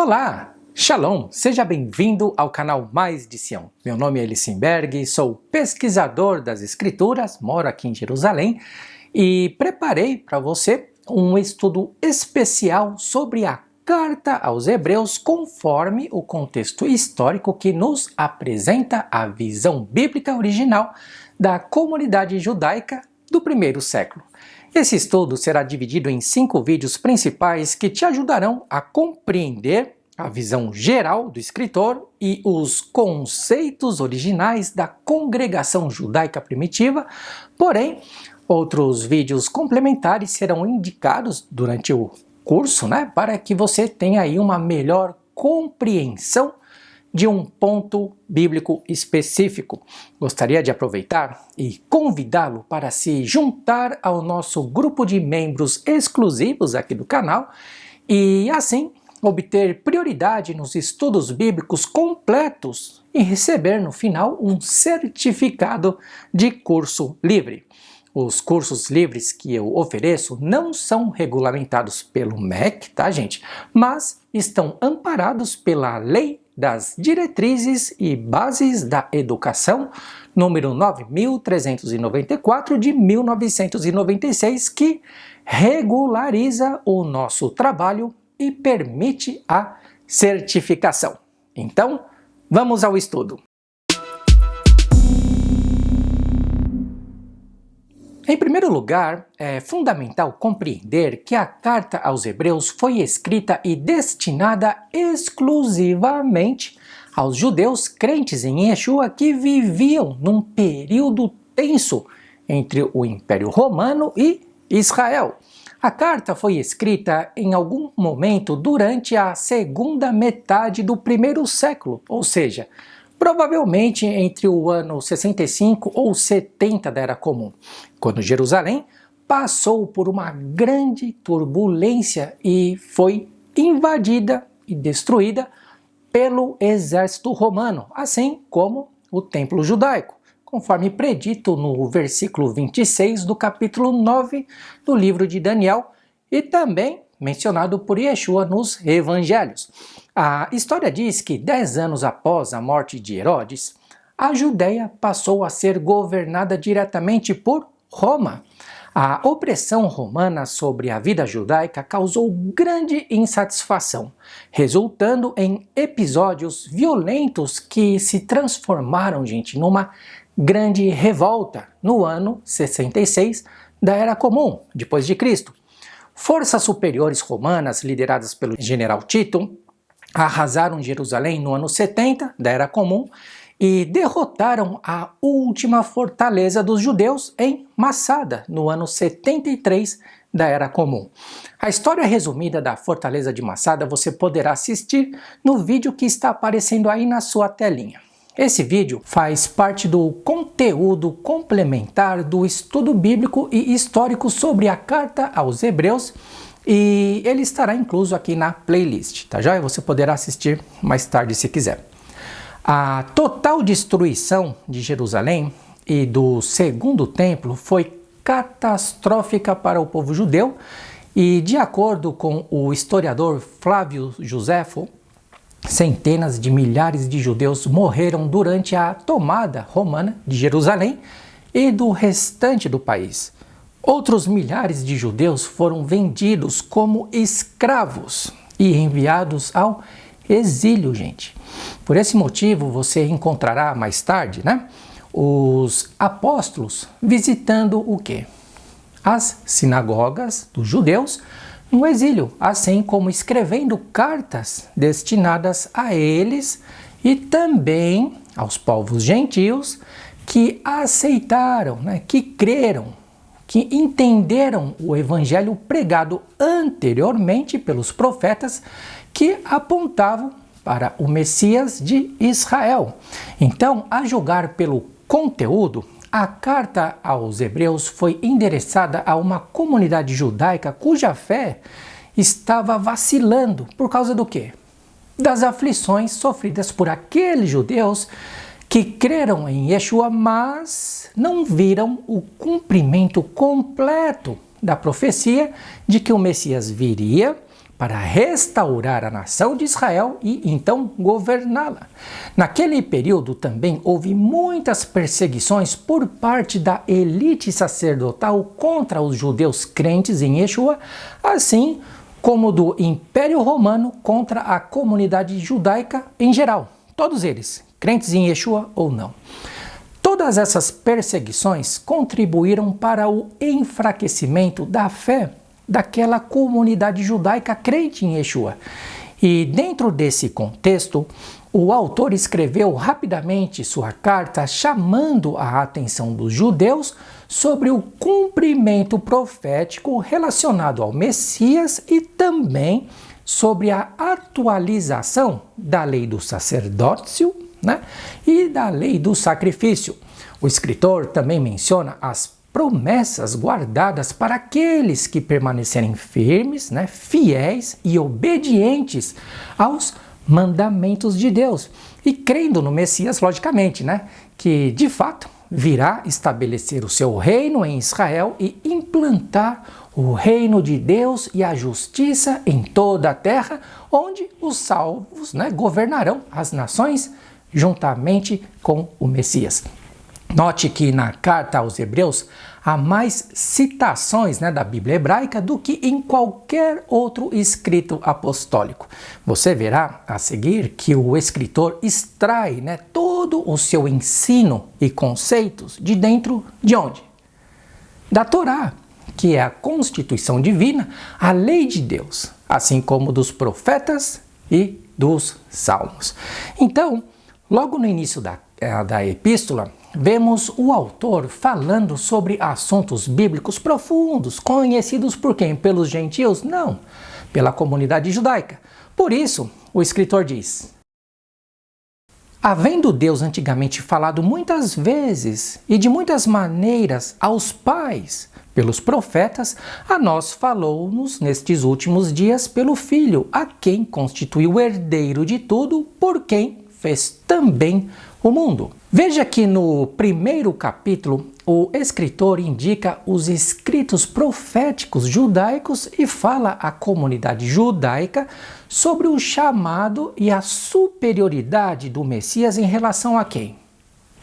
Olá, Shalom, seja bem-vindo ao canal Mais de Sião. Meu nome é Elissenberg, sou pesquisador das Escrituras, moro aqui em Jerusalém e preparei para você um estudo especial sobre a Carta aos Hebreus conforme o contexto histórico que nos apresenta a visão bíblica original da comunidade judaica do primeiro século. Esse estudo será dividido em 5 vídeos principais que te ajudarão a compreender a visão geral do escritor e os conceitos originais da congregação judaica primitiva, porém, outros vídeos complementares serão indicados durante o curso, para que você tenha aí uma melhor compreensão de um ponto bíblico específico. Gostaria de aproveitar e convidá-lo para se juntar ao nosso grupo de membros exclusivos aqui do canal e assim obter prioridade nos estudos bíblicos completos e receber no final um certificado de curso livre. Os cursos livres que eu ofereço não são regulamentados pelo MEC, tá, gente? Mas estão amparados pela Lei das Diretrizes e Bases da Educação, número 9.394 de 1996, que regulariza o nosso trabalho e permite a certificação. Então, vamos ao estudo. Em primeiro lugar, é fundamental compreender que a Carta aos Hebreus foi escrita e destinada exclusivamente aos judeus crentes em Yeshua que viviam num período tenso entre o Império Romano e Israel. A carta foi escrita em algum momento durante a segunda metade do primeiro século, ou seja, provavelmente entre o ano 65 ou 70 da Era Comum, quando Jerusalém passou por uma grande turbulência e foi invadida e destruída pelo exército romano, assim como o templo judaico, conforme predito no versículo 26 do capítulo 9 do livro de Daniel e também mencionado por Yeshua nos evangelhos. A história diz que 10 anos após a morte de Herodes, a Judéia passou a ser governada diretamente por Roma. A opressão romana sobre a vida judaica causou grande insatisfação, resultando em episódios violentos que se transformaram, numa grande revolta no ano 66 da Era Comum, depois de Cristo. Forças superiores romanas, lideradas pelo general Tito, arrasaram Jerusalém no ano 70 da Era Comum e derrotaram a última fortaleza dos judeus em Massada, no ano 73 da Era Comum. A história resumida da fortaleza de Massada você poderá assistir no vídeo que está aparecendo aí na sua telinha. Esse vídeo faz parte do conteúdo complementar do estudo bíblico e histórico sobre a Carta aos Hebreus e ele estará incluso aqui na playlist, tá joia? Você poderá assistir mais tarde se quiser. A total destruição de Jerusalém e do segundo templo foi catastrófica para o povo judeu e, de acordo com o historiador Flávio Joséfo, centenas de milhares de judeus morreram durante a tomada romana de Jerusalém e do restante do país. Outros milhares de judeus foram vendidos como escravos e enviados ao exílio, Por esse motivo, você encontrará mais tarde, os apóstolos visitando o quê? As sinagogas dos judeus no exílio, assim como escrevendo cartas destinadas a eles e também aos povos gentios que aceitaram, que creram, que entenderam o evangelho pregado anteriormente pelos profetas que apontavam para o Messias de Israel. Então, a julgar pelo conteúdo, a carta aos Hebreus foi endereçada a uma comunidade judaica cuja fé estava vacilando por causa do quê? Das aflições sofridas por aqueles judeus que creram em Yeshua, mas não viram o cumprimento completo da profecia de que o Messias viria para restaurar a nação de Israel e então governá-la. Naquele período também houve muitas perseguições por parte da elite sacerdotal contra os judeus crentes em Yeshua, assim como do Império Romano contra a comunidade judaica em geral, todos eles, crentes em Yeshua ou não. Todas essas perseguições contribuíram para o enfraquecimento da fé daquela comunidade judaica crente em Yeshua. E dentro desse contexto, o autor escreveu rapidamente sua carta chamando a atenção dos judeus sobre o cumprimento profético relacionado ao Messias e também sobre a atualização da lei do sacerdócio, e da lei do sacrifício. O escritor também menciona as promessas guardadas para aqueles que permanecerem firmes, fiéis e obedientes aos mandamentos de Deus. E crendo no Messias, logicamente, que de fato virá estabelecer o seu reino em Israel e implantar o reino de Deus e a justiça em toda a terra, onde os salvos governarão as nações juntamente com o Messias. Note que na carta aos Hebreus há mais citações da Bíblia hebraica do que em qualquer outro escrito apostólico. Você verá a seguir que o escritor extrai todo o seu ensino e conceitos de dentro de onde? Da Torá, que é a constituição divina, a lei de Deus, assim como dos profetas e dos salmos. Então, logo no início da epístola, vemos o autor falando sobre assuntos bíblicos profundos, conhecidos por quem? Pelos gentios? Não, pela comunidade judaica. Por isso, o escritor diz: havendo Deus antigamente falado muitas vezes e de muitas maneiras aos pais, pelos profetas, a nós falou-nos nestes últimos dias pelo Filho, a quem constituiu o herdeiro de tudo, por quem fez também o mundo. Veja que no primeiro capítulo, o escritor indica os escritos proféticos judaicos e fala à comunidade judaica sobre o chamado e a superioridade do Messias em relação a quem?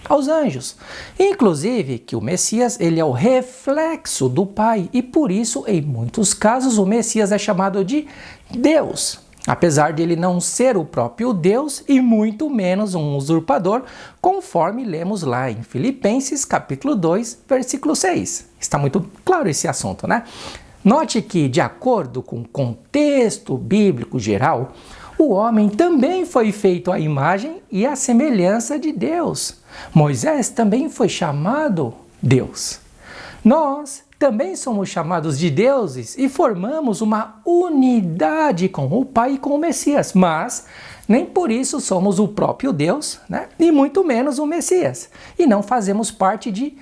Aos anjos. Inclusive que o Messias ele é o reflexo do Pai e por isso, em muitos casos, o Messias é chamado de Deus. Apesar de ele não ser o próprio Deus e muito menos um usurpador, conforme lemos lá em Filipenses capítulo 2, versículo 6. Está muito claro esse assunto, Note que, de acordo com o contexto bíblico geral, o homem também foi feito à imagem e à semelhança de Deus. Moisés também foi chamado Deus. Nós também somos chamados de deuses e formamos uma unidade com o Pai e com o Messias, mas nem por isso somos o próprio Deus, e muito menos o Messias. E não fazemos parte de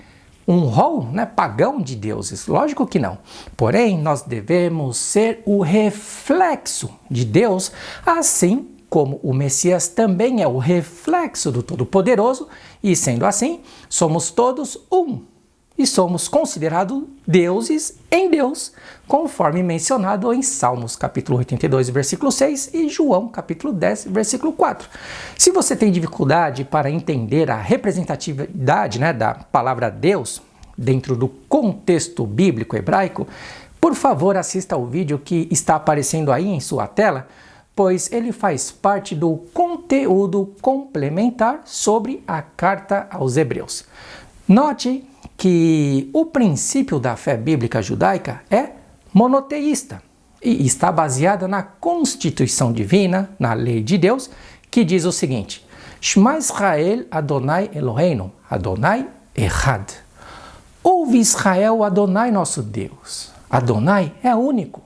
um rol pagão de deuses, lógico que não. Porém, nós devemos ser o reflexo de Deus, assim como o Messias também é o reflexo do Todo-Poderoso, e sendo assim, somos todos um. E somos considerados deuses em Deus, conforme mencionado em Salmos capítulo 82, versículo 6 e João capítulo 10, versículo 4. Se você tem dificuldade para entender a representatividade da palavra Deus dentro do contexto bíblico hebraico, por favor assista ao vídeo que está aparecendo aí em sua tela, pois ele faz parte do conteúdo complementar sobre a carta aos Hebreus. Note que o princípio da fé bíblica judaica é monoteísta e está baseada na constituição divina, na lei de Deus, que diz o seguinte: Shema Israel Adonai Eloheinu, Adonai Echad. Ouve Israel, Adonai nosso Deus. Adonai é único.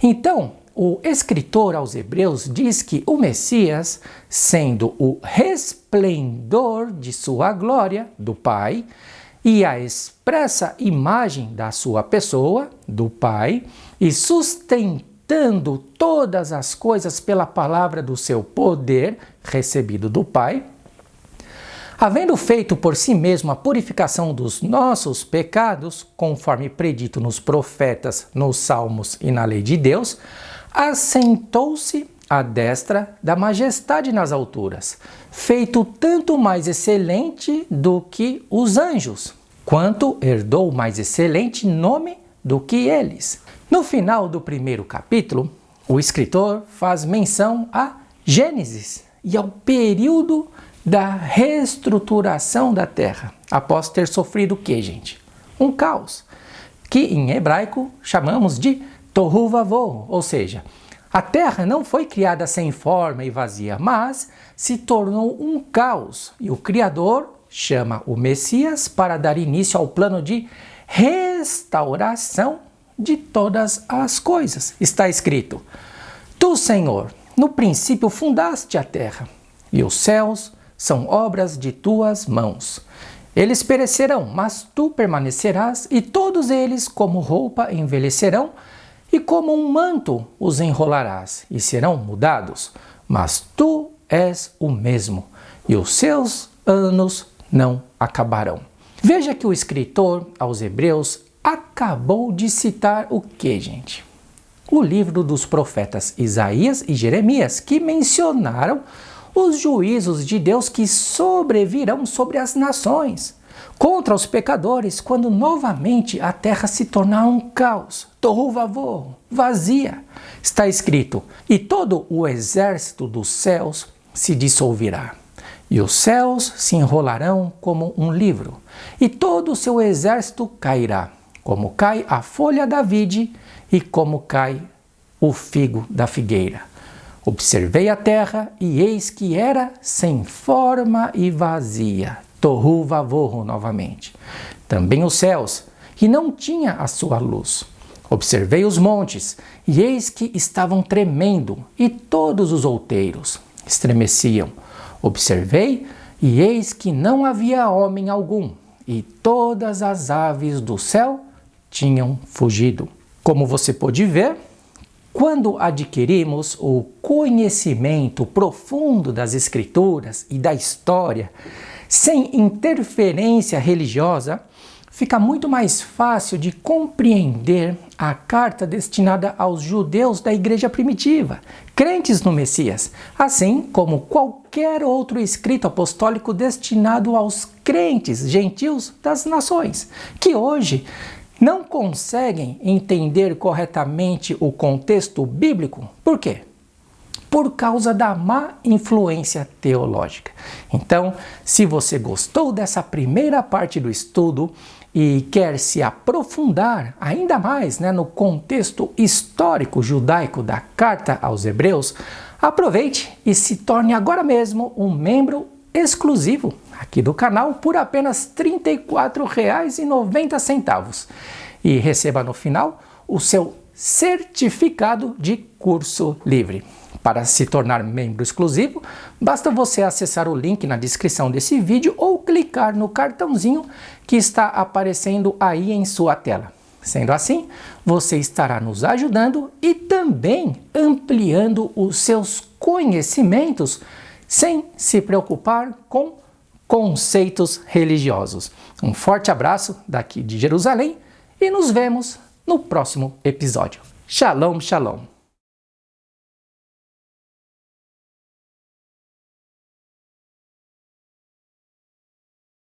Então, o escritor aos Hebreus diz que o Messias, sendo o resplendor de sua glória, do Pai, e a expressa imagem da sua pessoa, do Pai, e sustentando todas as coisas pela palavra do seu poder, recebido do Pai, havendo feito por si mesmo a purificação dos nossos pecados, conforme predito nos profetas, nos salmos e na lei de Deus, assentou-se à destra da majestade nas alturas, feito tanto mais excelente do que os anjos, quanto herdou mais excelente nome do que eles. No final do primeiro capítulo, o escritor faz menção a Gênesis e ao período da reestruturação da terra, após ter sofrido o que, gente? Um caos, que em hebraico chamamos de Tohu Vavohu, ou seja, a terra não foi criada sem forma e vazia, mas se tornou um caos. E o Criador chama o Messias para dar início ao plano de restauração de todas as coisas. Está escrito: Tu, Senhor, no princípio fundaste a terra, e os céus são obras de tuas mãos. Eles perecerão, mas tu permanecerás, e todos eles, como roupa, envelhecerão, e como um manto os enrolarás, e serão mudados. Mas tu és o mesmo, e os seus anos não acabarão. Veja que o escritor aos Hebreus acabou de citar o que, gente? O livro dos profetas Isaías e Jeremias, que mencionaram os juízos de Deus que sobrevirão sobre as nações, contra os pecadores, quando novamente a terra se tornar um caos, tohu vavohu, vazia. Está escrito: e todo o exército dos céus se dissolverá, e os céus se enrolarão como um livro, e todo o seu exército cairá, como cai a folha da vide e como cai o figo da figueira. Observei a terra, e eis que era sem forma e vazia. Tohu vavohu novamente. Também os céus, e não tinha a sua luz. Observei os montes, e eis que estavam tremendo, e todos os outeiros estremeciam. Observei, e eis que não havia homem algum, e todas as aves do céu tinham fugido. Como você pode ver, quando adquirimos o conhecimento profundo das Escrituras e da história, sem interferência religiosa, fica muito mais fácil de compreender a carta destinada aos judeus da igreja primitiva, crentes no Messias, assim como qualquer outro escrito apostólico destinado aos crentes gentios das nações, que hoje não conseguem entender corretamente o contexto bíblico. Por quê? Por causa da má influência teológica. Então, se você gostou dessa primeira parte do estudo e quer se aprofundar ainda mais, no contexto histórico judaico da Carta aos Hebreus, aproveite e se torne agora mesmo um membro exclusivo aqui do canal por apenas R$ 34,90 e receba no final o seu certificado de curso livre. Para se tornar membro exclusivo, basta você acessar o link na descrição desse vídeo ou clicar no cartãozinho que está aparecendo aí em sua tela. Sendo assim, você estará nos ajudando e também ampliando os seus conhecimentos sem se preocupar com conceitos religiosos. Um forte abraço daqui de Jerusalém e nos vemos no próximo episódio. Shalom, shalom.